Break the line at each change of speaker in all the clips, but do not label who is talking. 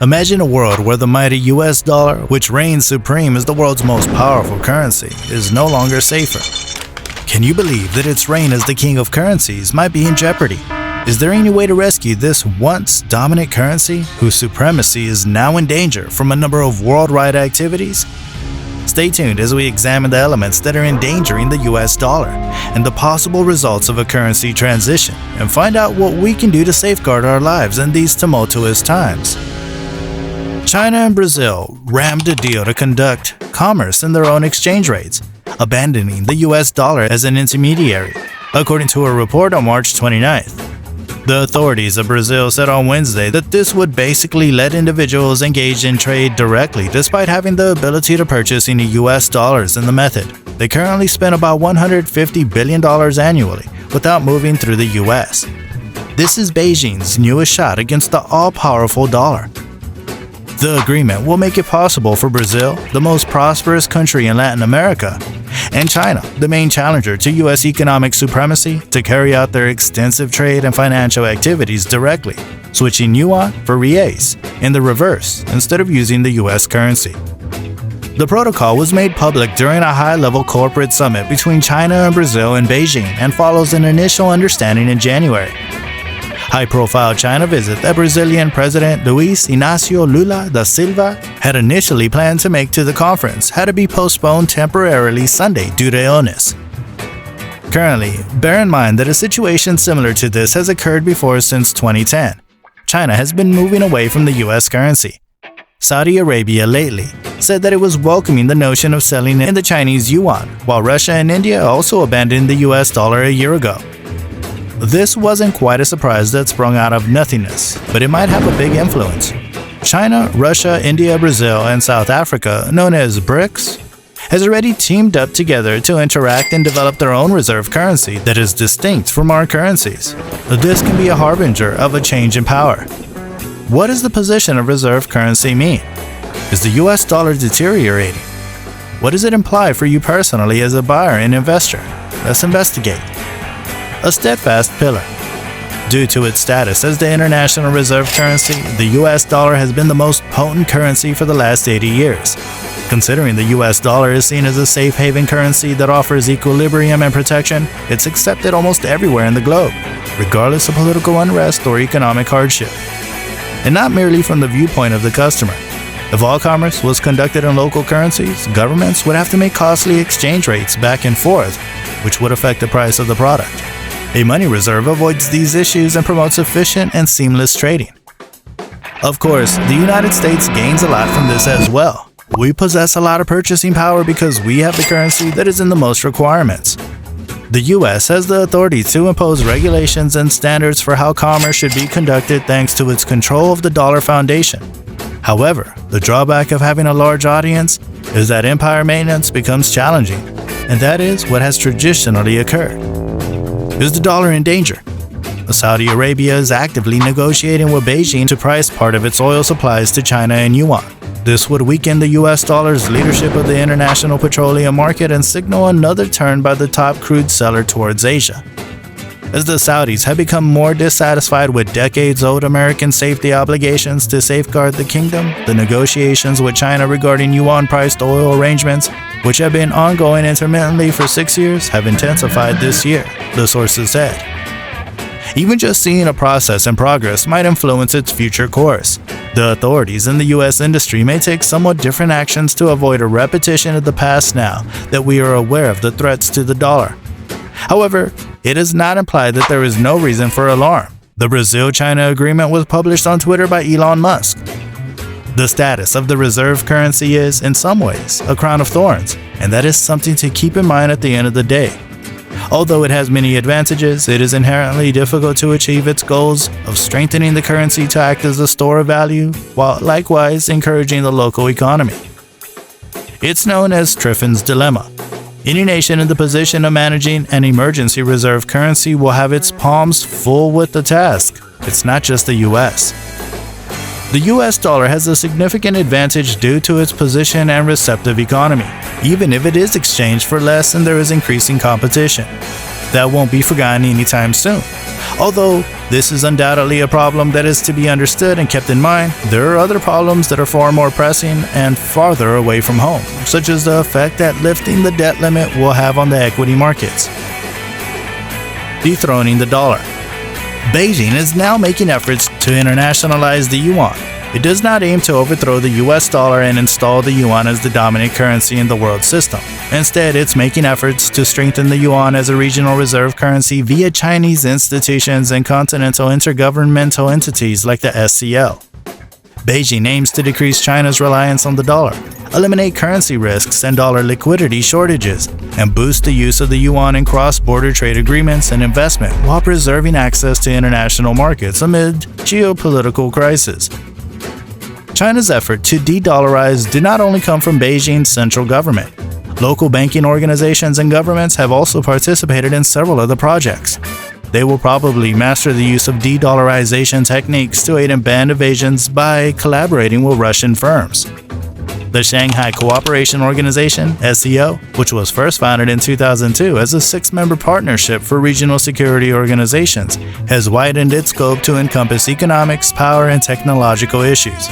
Imagine a world where the mighty US dollar, which reigns supreme as the world's most powerful currency, is no longer safer. Can you believe that its reign as the king of currencies might be in jeopardy? Is there any way to rescue this once dominant currency, whose supremacy is now in danger from a number of worldwide activities? Stay tuned as we examine the elements that are endangering the US dollar and the possible results of a currency transition, and find out what we can do to safeguard our lives in these tumultuous times. China and Brazil rammed a deal to conduct commerce in their own exchange rates, abandoning the US dollar as an intermediary, according to a report on March 29th. The authorities of Brazil said on Wednesday that this would basically let individuals engage in trade directly despite having the ability to purchase any US dollars in the method. They currently spend about $150 billion annually without moving through the US. This is Beijing's newest shot against the all-powerful dollar. The agreement will make it possible for Brazil, the most prosperous country in Latin America, and China, the main challenger to U.S. economic supremacy, to carry out their extensive trade and financial activities directly, switching yuan for reais in the reverse instead of using the U.S. currency. The protocol was made public during a high-level corporate summit between China and Brazil in Beijing and follows an initial understanding in January. High-profile China visit that Brazilian President Luiz Inácio Lula da Silva had initially planned to make to the conference had to be postponed temporarily Sunday due to illness. Currently, bear in mind that a situation similar to this has occurred before since 2010. China has been moving away from the US currency. Saudi Arabia lately said that it was welcoming the notion of selling in the Chinese yuan, while Russia and India also abandoned the US dollar a year ago. This wasn't quite a surprise that sprung out of nothingness, but it might have a big influence. China, Russia, India, Brazil, and South Africa, known as BRICS, has already teamed up together to interact and develop their own reserve currency that is distinct from our currencies. This can be a harbinger of a change in power. What does the position of reserve currency mean? Is the US dollar deteriorating? What does it imply for you personally as a buyer and investor? Let's investigate. A steadfast pillar. Due to its status as the international reserve currency, the US dollar has been the most potent currency for the last 80 years. Considering the US dollar is seen as a safe haven currency that offers equilibrium and protection, it's accepted almost everywhere in the globe, regardless of political unrest or economic hardship. And not merely from the viewpoint of the customer. If all commerce was conducted in local currencies, governments would have to make costly exchange rates back and forth, which would affect the price of the product. A money reserve avoids these issues and promotes efficient and seamless trading. Of course, the United States gains a lot from this as well. We possess a lot of purchasing power because we have the currency that is in the most requirements. The US has the authority to impose regulations and standards for how commerce should be conducted thanks to its control of the dollar foundation. However, the drawback of having a large audience is that empire maintenance becomes challenging, and that is what has traditionally occurred. Is the dollar in danger? Saudi Arabia is actively negotiating with Beijing to price part of its oil supplies to China in yuan. This would weaken the US dollar's leadership of the international petroleum market and signal another turn by the top crude seller towards Asia. As the Saudis have become more dissatisfied with decades-old American safety obligations to safeguard the kingdom, the negotiations with China regarding yuan-priced oil arrangements, which have been ongoing intermittently for 6 years, have intensified this year, the sources said. Even just seeing a process in progress might influence its future course. The authorities in the US industry may take somewhat different actions to avoid a repetition of the past now that we are aware of the threats to the dollar. However, it does not imply that there is no reason for alarm. The Brazil-China agreement was published on Twitter by Elon Musk. The status of the reserve currency is, in some ways, a crown of thorns, and that is something to keep in mind at the end of the day. Although it has many advantages, it is inherently difficult to achieve its goals of strengthening the currency to act as a store of value, while likewise encouraging the local economy. It's known as Triffin's dilemma. Any nation in the position of managing an emergency reserve currency will have its palms full with the task. It's not just the US. The US dollar has a significant advantage due to its position and receptive economy, even if it is exchanged for less and there is increasing competition. that won't be forgotten anytime soon. Although this is undoubtedly a problem that is to be understood and kept in mind, there are other problems that are far more pressing and farther away from home, such as the effect that lifting the debt limit will have on the equity markets. Dethroning the dollar. Beijing is now making efforts to internationalize the yuan. It does not aim to overthrow the US dollar and install the yuan as the dominant currency in the world system. Instead, it's making efforts to strengthen the yuan as a regional reserve currency via Chinese institutions and continental intergovernmental entities like the SCL. Beijing aims to decrease China's reliance on the dollar, eliminate currency risks and dollar liquidity shortages, and boost the use of the yuan in cross-border trade agreements and investment while preserving access to international markets amid geopolitical crisis. China's effort to de-dollarize did not only come from Beijing's central government. Local banking organizations and governments have also participated in several of the projects. They will probably master the use of de-dollarization techniques to aid in band evasions by collaborating with Russian firms. The Shanghai Cooperation Organization, SCO, which was first founded in 2002 as a 6-member partnership for regional security organizations, has widened its scope to encompass economics, power, and technological issues.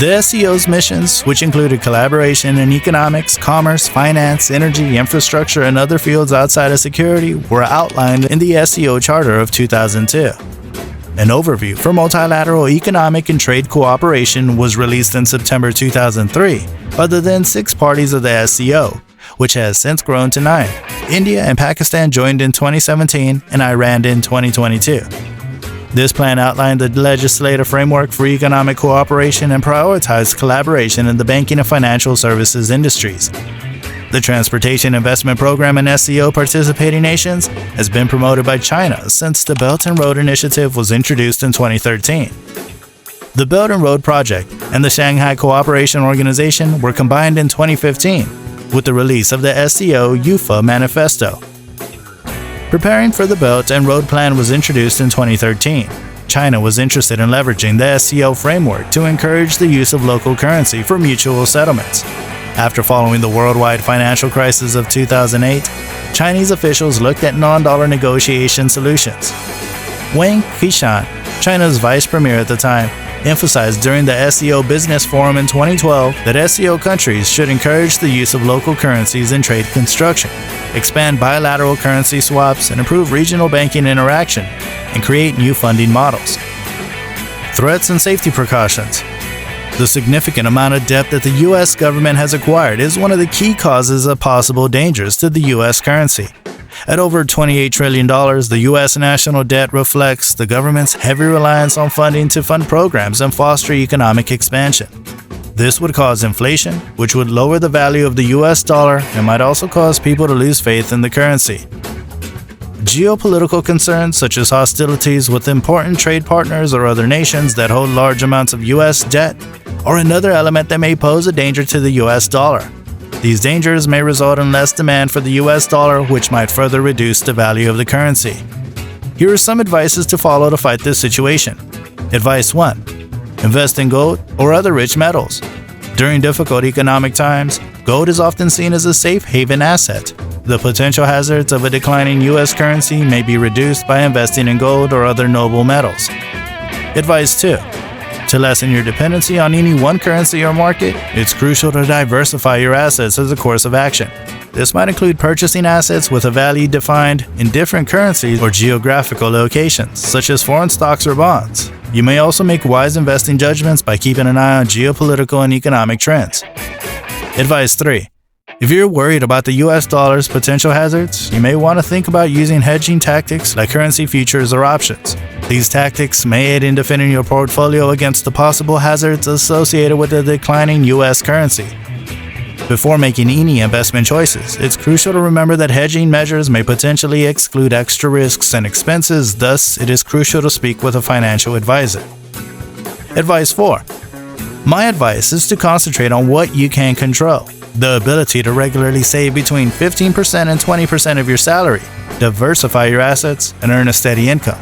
The SCO's missions, which included collaboration in economics, commerce, finance, energy, infrastructure, and other fields outside of security, were outlined in the SCO Charter of 2002. An overview for multilateral economic and trade cooperation was released in September 2003 by the then 6 parties of the SCO, which has since grown to 9. India and Pakistan joined in 2017 and Iran in 2022. This plan outlined the legislative framework for economic cooperation and prioritized collaboration in the banking and financial services industries. The Transportation Investment Program in SCO participating nations has been promoted by China since the Belt and Road Initiative was introduced in 2013. The Belt and Road Project and the Shanghai Cooperation Organization were combined in 2015 with the release of the SCO UFA Manifesto. Preparing for the Belt and Road Plan was introduced in 2013. China was interested in leveraging the SCO framework to encourage the use of local currency for mutual settlements. After following the worldwide financial crisis of 2008, Chinese officials looked at non-dollar negotiation solutions. Wang Qishan, China's vice premier at the time, emphasized during the SCO Business Forum in 2012 that SCO countries should encourage the use of local currencies in trade construction, expand bilateral currency swaps, and improve regional banking interaction, and create new funding models. Threats and safety precautions. The significant amount of debt that the U.S. government has acquired is one of the key causes of possible dangers to the U.S. currency. At over $28 trillion, the U.S. national debt reflects the government's heavy reliance on funding to fund programs and foster economic expansion. This would cause inflation, which would lower the value of the U.S. dollar and might also cause people to lose faith in the currency. Geopolitical concerns such as hostilities with important trade partners or other nations that hold large amounts of U.S. debt are another element that may pose a danger to the U.S. dollar. These dangers may result in less demand for the US dollar, which might further reduce the value of the currency. Here are some advices to follow to fight this situation. Advice 1. Invest in gold or other rich metals. During difficult economic times, gold is often seen as a safe haven asset. The potential hazards of a declining US currency may be reduced by investing in gold or other noble metals. Advice 2. To lessen your dependency on any one currency or market, it's crucial to diversify your assets as a course of action. This might include purchasing assets with a value defined in different currencies or geographical locations, such as foreign stocks or bonds. You may also make wise investing judgments by keeping an eye on geopolitical and economic trends. Advice 3. If you're worried about the US dollar's potential hazards, you may want to think about using hedging tactics like currency futures or options. These tactics may aid in defending your portfolio against the possible hazards associated with the declining US currency. Before making any investment choices, it's crucial to remember that hedging measures may potentially exclude extra risks and expenses, thus it is crucial to speak with a financial advisor. Advice 4. My advice is to concentrate on what you can control. The ability to regularly save between 15% and 20% of your salary, diversify your assets, and earn a steady income.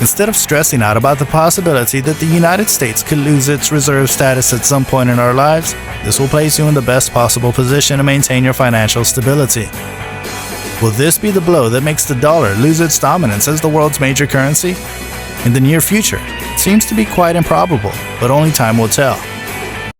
Instead of stressing out about the possibility that the United States could lose its reserve status at some point in our lives, this will place you in the best possible position to maintain your financial stability. Will this be the blow that makes the dollar lose its dominance as the world's major currency? In the near future, it seems to be quite improbable, but only time will tell.